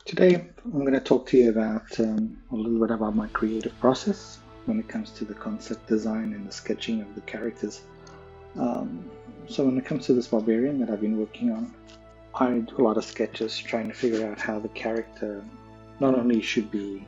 Today, I'm going to talk to you about a little bit about my creative process when it comes to the concept design and the sketching of the characters. Um, so, when it comes to this barbarian that I've been working on, I do a lot of sketches trying to figure out how the character not only should be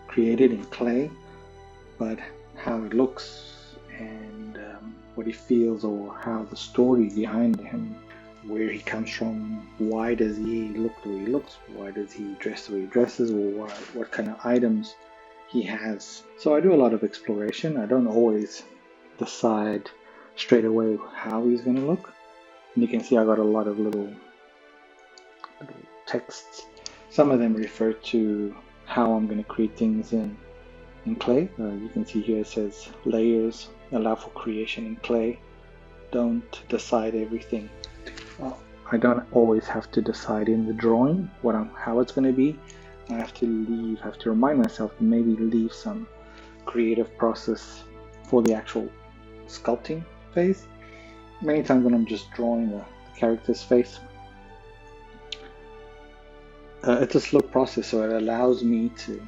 created in clay, but how it looks and what he feels, or how the story behind him, where he comes from, why does he look the way he looks, why does he dress the way he dresses, or what kind of items he has. So I do a lot of exploration. I don't always decide straight away how he's going to look. And you can see I got a lot of little texts. Some of them refer to how I'm going to create things in clay. You can see here it says layers allow for creation in clay. Don't decide everything. Well, I don't always have to decide in the drawing how it's going to be. I have to remind myself to maybe leave some creative process for the actual sculpting phase. Many times when I'm just drawing the character's face, it's a slow process, so it allows me to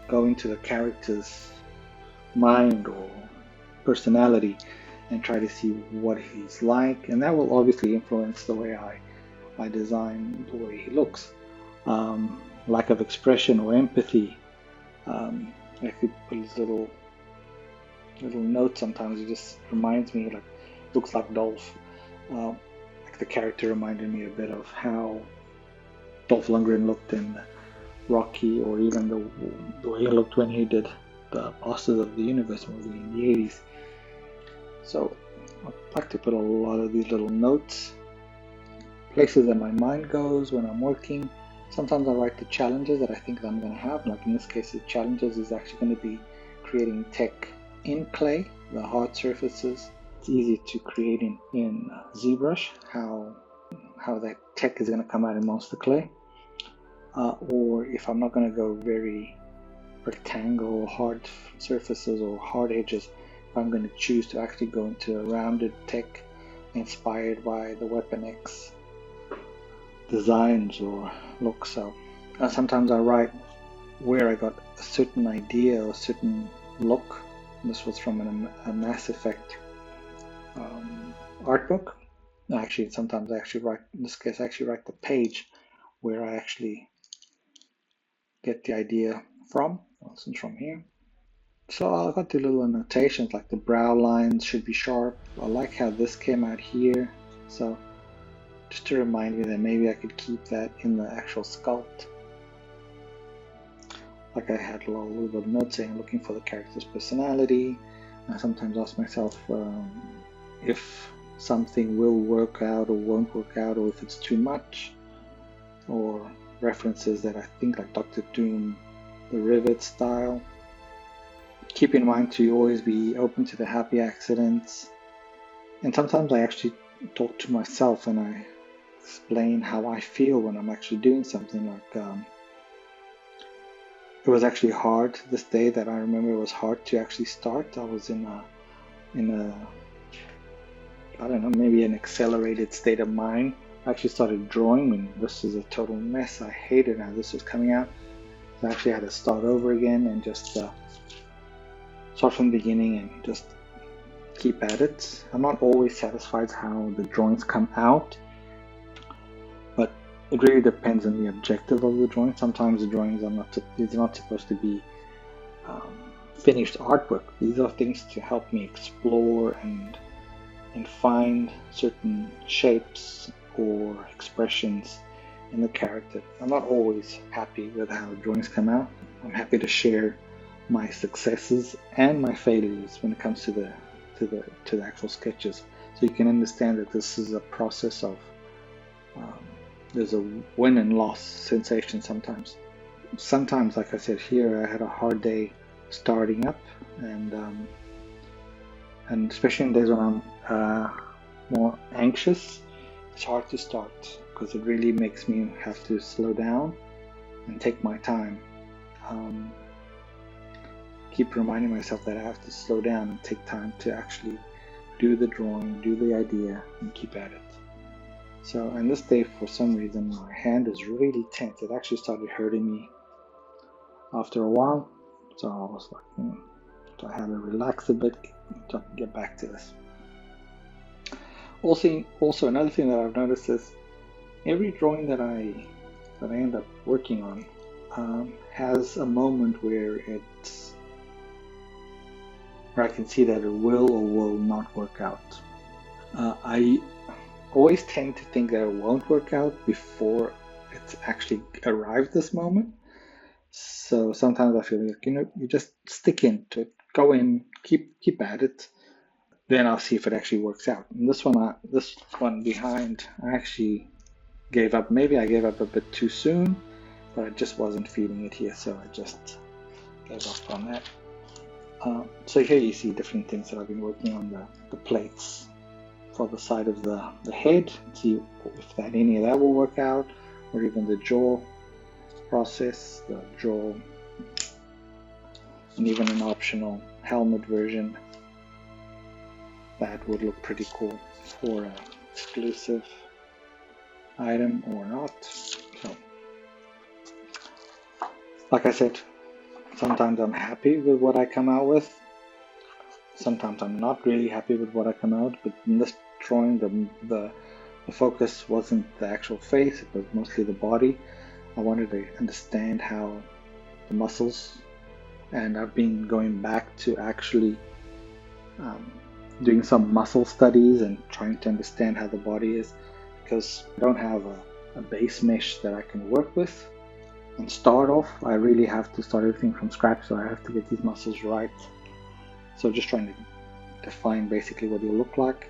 go into the character's mind or personality and try to see what he's like, and that will obviously influence the way I design the way he looks. Lack of expression or empathy. I could put his little note sometimes. It just reminds me, like, looks like Dolph. Like the character reminded me a bit of how Dolph Lundgren looked in Rocky, or even the way he looked when he did the Masters of the Universe movie in the 80s. So I like to put a lot of these little notes, places that my mind goes when I'm working. Sometimes I write the challenges that I think that I'm going to have. Like in this case, the challenges is actually going to be creating tech in clay, the hard surfaces. It's easy to create in ZBrush, how that tech is going to come out in most of the clay. Or if I'm not going to go very rectangle, hard surfaces or hard edges, if I'm going to choose to actually go into a rounded tech inspired by the Weapon X designs or looks. So sometimes I write where I got a certain idea or a certain look. This was from a Mass Effect art book. Actually, sometimes I actually write, in this case, I actually write the page where I actually get the idea from. This is from here. So I've got the little annotations, like the brow lines should be sharp. I like how this came out here. So just to remind me that maybe I could keep that in the actual sculpt. Like I had a little bit of notes saying looking for the character's personality. I sometimes ask myself if something will work out or won't work out, or if it's too much, or references that I think, like Doctor Doom, the Rivet style. Keep in mind to always be open to the happy accidents. And sometimes I actually talk to myself and I explain how I feel when I'm actually doing something. Like it was actually hard this day that I remember it was hard to actually start. I was in a I don't know, maybe an accelerated state of mind. I actually started drawing and this is a total mess. I hated how this was coming out. So I actually had to start over again and just start from the beginning and just keep at it. I'm not always satisfied how the drawings come out, but it really depends on the objective of the drawing. Sometimes the drawings are not supposed to be finished artwork. These are things to help me explore and find certain shapes or expressions in the character. I'm not always happy with how the drawings come out. I'm happy to share my successes and my failures when it comes to the actual sketches, so you can understand that this is a process of there's a win and loss sensation sometimes. Sometimes, like I said here, I had a hard day starting up, and especially in days when I'm more anxious, it's hard to start because it really makes me have to slow down and take my time. Keep reminding myself that I have to slow down and take time to actually do the drawing, do the idea, and keep at it. So, and this day, for some reason, my hand is really tense. It actually started hurting me after a while. So I was like, so I had to relax a bit to get back to this. Also, another thing that I've noticed is every drawing that I end up working on has a moment where I can see that it will or will not work out. I always tend to think that it won't work out before it's actually arrived this moment. So sometimes I feel like, you just stick into it, go in, keep at it. Then I'll see if it actually works out. And this one behind, I actually gave up. Maybe I gave up a bit too soon, but I just wasn't feeling it here, so I just gave up on that. So here you see different things that I've been working on, the plates for the side of the head, see if any of that will work out, or even the jaw process, the jaw, and even an optional helmet version that would look pretty cool for an exclusive item or not. So, like I said, sometimes I'm happy with what I come out with. Sometimes I'm not really happy with what I come out, but in this drawing, the focus wasn't the actual face, it was mostly the body. I wanted to understand how the muscles, and I've been going back to actually doing some muscle studies and trying to understand how the body is, because I don't have a base mesh that I can work with and start off. I really have to start everything from scratch, so I have to get these muscles right. So just trying to define basically what you look like.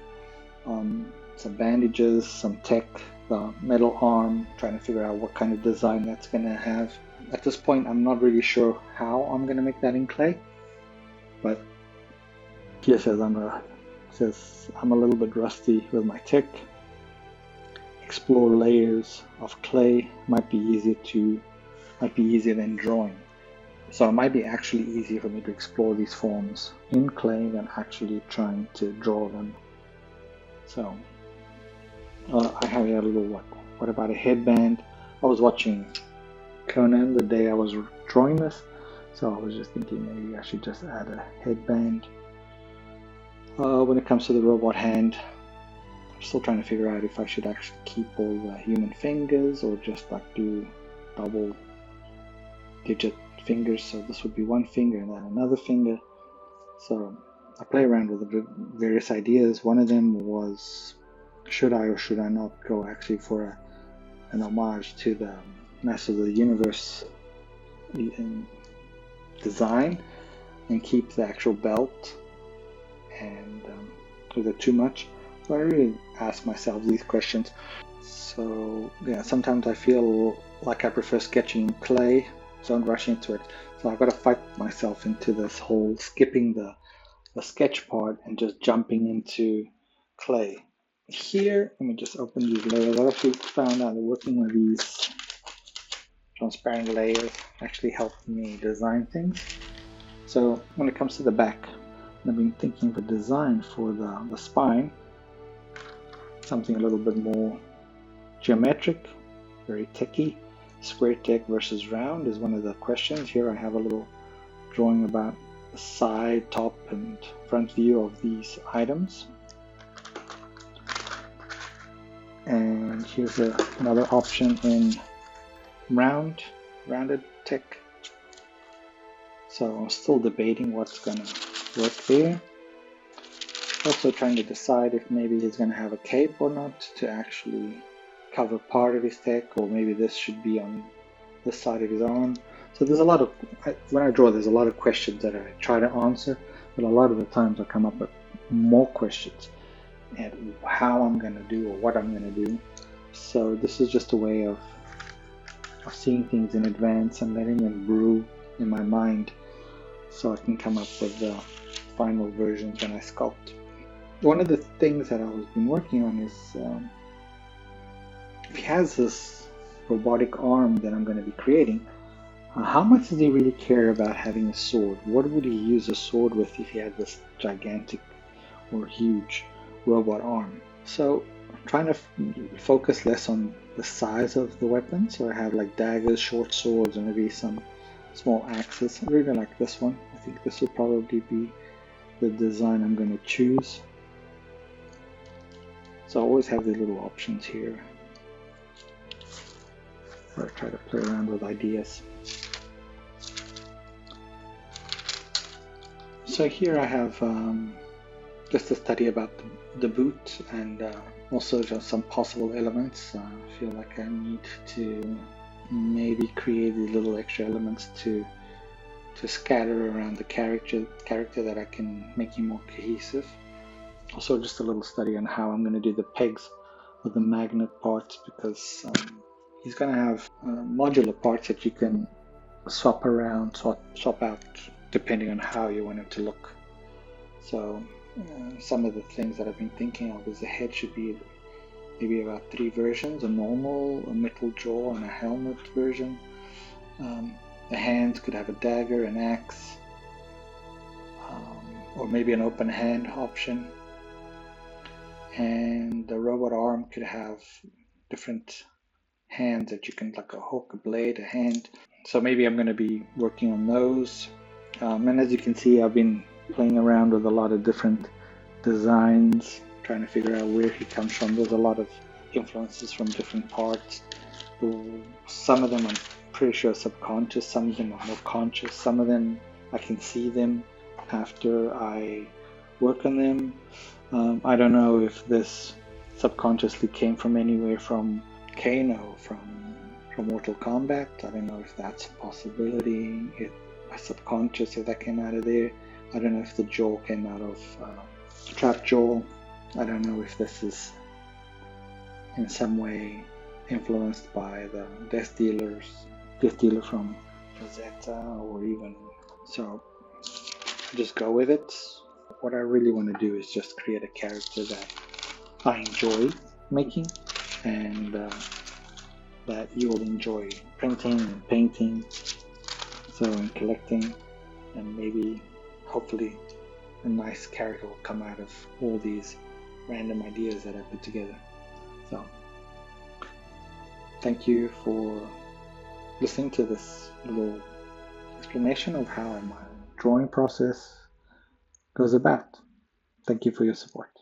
Some bandages, some tech, the metal arm, trying to figure out what kind of design that's going to have. At this point, I'm not really sure how I'm going to make that in clay, but here says I'm a little bit rusty with my tech. Explore layers of clay might be easier than drawing. So it might be actually easier for me to explore these forms in clay than actually trying to draw them. So I have a little, what about a headband? I was watching Conan the day I was drawing this, so I was just thinking maybe I should just add a headband. When it comes to the robot hand, I'm still trying to figure out if I should actually keep all the human fingers or just do double digit fingers. So this would be one finger and then another finger. So I play around with the various ideas. One of them was, should I or should I not go actually for an homage to the Masters of the Universe design and keep the actual belt, and was it too much? So I really ask myself these questions. So yeah, sometimes I feel like I prefer sketching in clay, so don't rush into it. So I've got to fight myself into this whole skipping the sketch part and just jumping into clay. Here, let me just open these layers. I actually found out that working with these transparent layers actually helped me design things. So when it comes to the back, I've been thinking of a design for the spine, something a little bit more geometric, very techy. Square tech versus round is one of the questions. Here I have a little drawing about the side, top, and front view of these items. And here's another option in rounded tech. So I'm still debating what's gonna work there. Also trying to decide if maybe he's gonna have a cape or not to actually cover part of his tech, or maybe this should be on this side of his arm. So there's a lot of, when I draw, there's a lot of questions that I try to answer, but a lot of the times I come up with more questions and how I'm going to do or what I'm going to do. So this is just a way of seeing things in advance and letting them brew in my mind so I can come up with the final versions when I sculpt. One of the things that I've been working on is if he has this robotic arm that I'm going to be creating, how much does he really care about having a sword? What would he use a sword with if he had this gigantic or huge robot arm? So trying to focus less on the size of the weapon. So I have like daggers, short swords, and maybe some small axes. I really like this one. I think this will probably be the design I'm going to choose. So I always have these little options here where I try to play around with ideas. So here I have just a study about the boot and also just some possible elements. I feel like I need to maybe create these little extra elements to scatter around the character that I can make him more cohesive. Also just a little study on how I'm going to do the pegs with the magnet parts, because he's going to have modular parts that you can swap around, swap out depending on how you want him to look. So some of the things that I've been thinking of is the head should be maybe about 3 versions: a normal, a metal jaw, and a helmet version. The hands could have a dagger, an axe, or maybe an open hand option. And the robot arm could have different hands that you can, like a hook, a blade, a hand. So maybe I'm going to be working on those. And as you can see, I've been playing around with a lot of different designs, trying to figure out where he comes from. There's a lot of influences from different parts. Some of them I'm pretty sure subconscious, some of them are more conscious, some of them I can see them after I work on them. I don't know if this subconsciously came from anywhere from Kano, from Mortal Kombat. I don't know if that's a possibility. If my subconscious, if that came out of there. I don't know if the jaw came out of Trap Jaw. I don't know if this is in some way influenced by the Death Dealer from Rosetta, or even so. Just go with it. What I really want to do is just create a character that I enjoy making, and that you will enjoy printing and painting, so and collecting, and maybe hopefully a nice character will come out of all these random ideas that I put together. So thank you for listening to this little explanation of how my drawing process goes about. Thank you for your support.